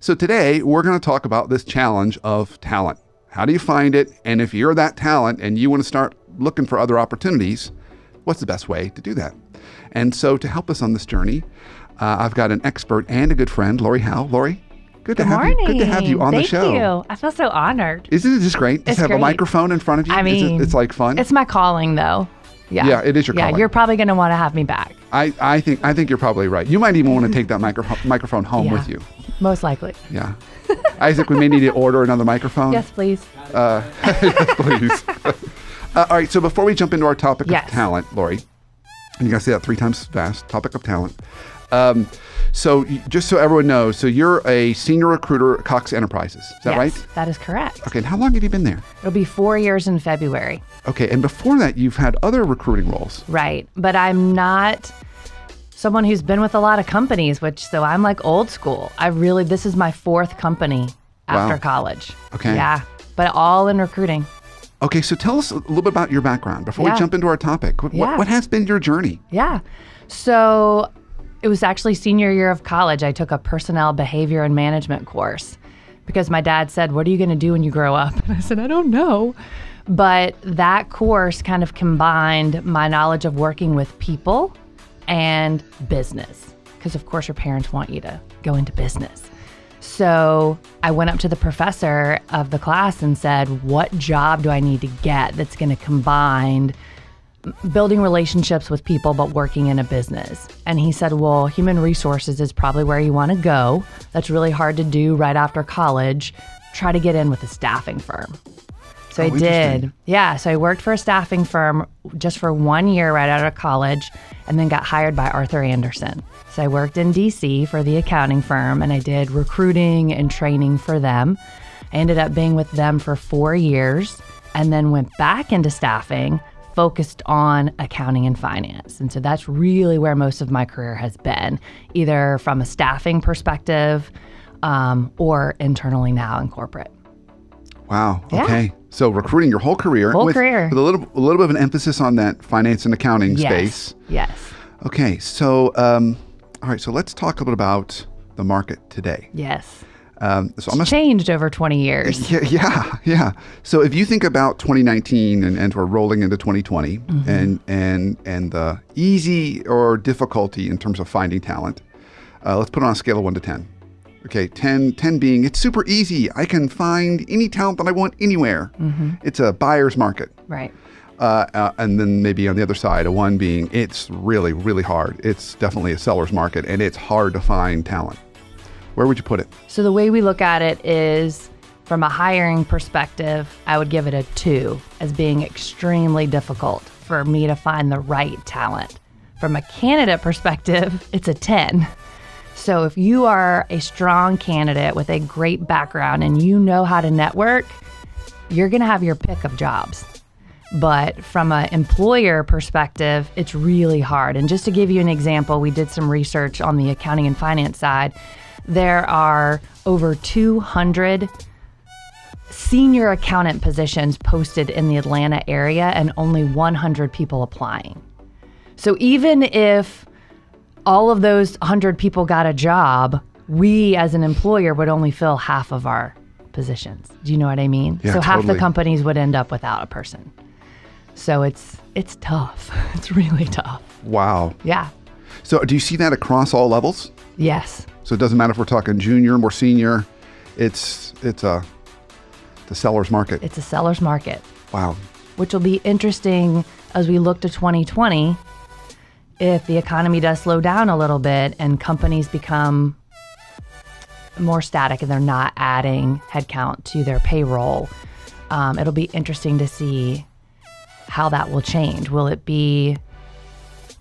So today we're going to talk about this challenge of talent. How do you find it? And if you're that talent and you want to start looking for other opportunities, what's the best way to do that? And so to help us on this journey, I've got an expert and a good friend, Lori Howell. Lori, good morning. Good to have you on the show. Thank you. I feel so honored. Isn't it just great? Just have a microphone in front of you. I mean, it's like fun. It's my calling, though. Yeah, it is your calling. Yeah, you're probably going to want to have me back. I think you're probably right. You might even want to take that microphone home with you. Most likely. Yeah. Isaac, we may need to order another microphone. Yes, please. Yes, please. All right, so before we jump into our topic of talent, Lori, and you got to say that 3 times fast, topic of talent. So just so everyone knows, so you're a senior recruiter at Cox Enterprises. Is that right? That is correct. Okay, and how long have you been there? It'll be 4 years in February. Okay, and before that, you've had other recruiting roles. Right, but I'm not someone who's been with a lot of companies, so I'm like old school. This is my 4th company after college. Okay. Yeah, but all in recruiting. Okay, so tell us a little bit about your background before we jump into our topic. What has been your journey? Yeah, so it was actually senior year of college. I took a personnel behavior and management course because my dad said, "What are you going to do when you grow up?" And I said, "I don't know." But that course kind of combined my knowledge of working with people and business, because of course your parents want you to go into business. So I went up to the professor of the class and said, "What job do I need to get that's going to combine building relationships with people but working in a business?" And he said, "Well, human resources is probably where you want to go. That's really hard to do right after college. Try to get in with a staffing firm." So I did. Yeah, so I worked for a staffing firm just for 1 year right out of college and then got hired by Arthur Andersen. So I worked in DC for the accounting firm and I did recruiting and training for them. I ended up being with them for 4 years and then went back into staffing, focused on accounting and finance. And so that's really where most of my career has been, either from a staffing perspective or internally now in corporate. Wow. Okay. So recruiting your whole career. With a little bit of an emphasis on that finance and accounting space. Yes. Okay. So, all right. So let's talk a little bit about the market today. Yes. So it's changed over 20 years. Yeah. So if you think about 2019 and we're rolling into 2020 and the easy or difficulty in terms of finding talent, let's put it on a scale of 1 to 10. Okay, 10 being it's super easy. I can find any talent that I want anywhere. It's a buyer's market. Right. And then maybe on the other side, a 1 being it's really, really hard. It's definitely a seller's market and it's hard to find talent. Where would you put it? So the way we look at it is from a hiring perspective, I would give it a 2 as being extremely difficult for me to find the right talent. From a candidate perspective, it's a 10. So if you are a strong candidate with a great background and you know how to network, you're going to have your pick of jobs. But from an employer perspective, it's really hard. And just to give you an example, we did some research on the accounting and finance side. There are over 200 senior accountant positions posted in the Atlanta area and only 100 people applying. So even if all of those 100 people got a job, we as an employer would only fill half of our positions. Do you know what I mean? Yeah, so half totally. the companies would end up without a person. So it's tough. It's really tough. Wow. Yeah. So do you see that across all levels? Yes. So it doesn't matter if we're talking junior, more senior. It's the seller's market. It's a seller's market. Wow. Which will be interesting as we look to 2020. If the economy does slow down a little bit and companies become more static and they're not adding headcount to their payroll, it'll be interesting to see how that will change. Will it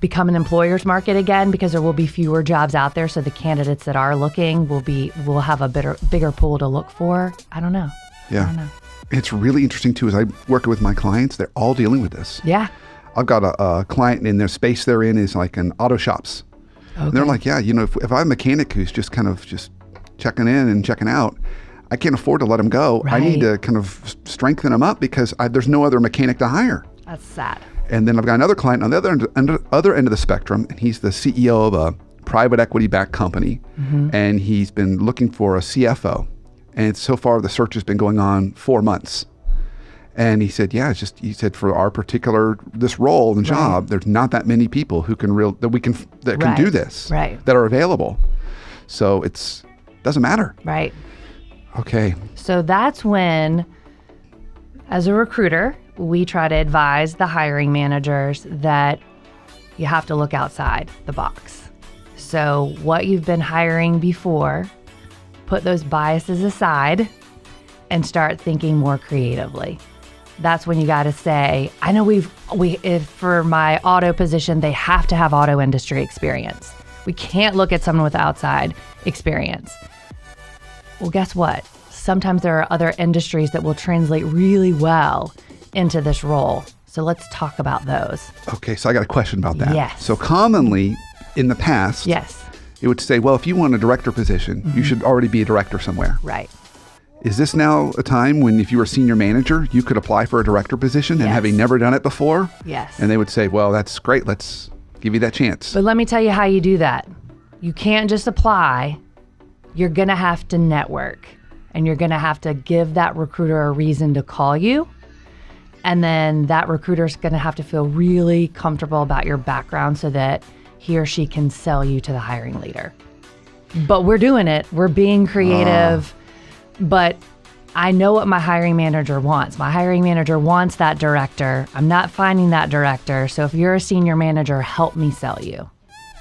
become an employer's market again because there will be fewer jobs out there, so the candidates that are looking will have a bigger pool to look for? I don't know. Yeah. I don't know. It's really interesting too, as I work with my clients, they're all dealing with this. Yeah. I've got a client in their space they're in is like an auto shops. Okay. And they're like, yeah, if I'm a mechanic who's just kind of just checking in and checking out, I can't afford to let him go. Right. I need to kind of strengthen him up because there's no other mechanic to hire. That's sad. And then I've got another client on the other end of the spectrum, and he's the CEO of a private equity-backed company, and he's been looking for a CFO. And so far, the search has been going on 4 months. And he said, yeah, he said, for our this role and job, there's not that many people who can can do this, that are available. So doesn't matter. Right. Okay. So that's when, as a recruiter, we try to advise the hiring managers that you have to look outside the box. So what you've been hiring before, put those biases aside and start thinking more creatively. That's when you got to say, I know if for my auto position, they have to have auto industry experience. We can't look at someone with outside experience. Well, guess what? Sometimes there are other industries that will translate really well into this role. So let's talk about those. Okay, so I got a question about that. Yes. So commonly in the past, it would say, well, if you want a director position, you should already be a director somewhere. Right. Is this now a time when if you were a senior manager, you could apply for a director position and having never done it before? Yes. And they would say, well, that's great. Let's give you that chance. But let me tell you how you do that. You can't just apply. You're going to have to network, and you're going to have to give that recruiter a reason to call you. And then that recruiter's going to have to feel really comfortable about your background so that he or she can sell you to the hiring leader. But we're doing it. We're being creative. But I know what my hiring manager wants. My hiring manager wants that director. I'm not finding that director. So if you're a senior manager, help me sell you.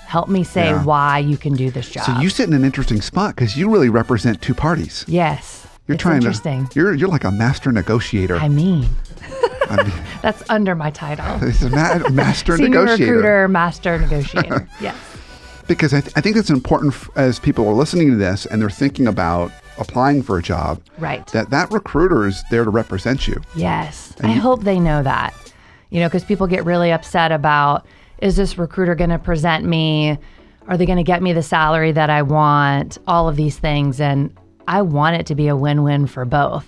Help me say why you can do this job. So you sit in an interesting spot because you really represent two parties. Yes. You're you're like a master negotiator. I mean, that's under my title. It's a master Senior negotiator. Recruiter, master negotiator. Yes. Because I think it's important as people are listening to this and they're thinking about applying for a job, right? That recruiter is there to represent you. Yes. I hope they know that, because people get really upset about, is this recruiter going to present me? Are they going to get me the salary that I want? All of these things. And I want it to be a win-win for both.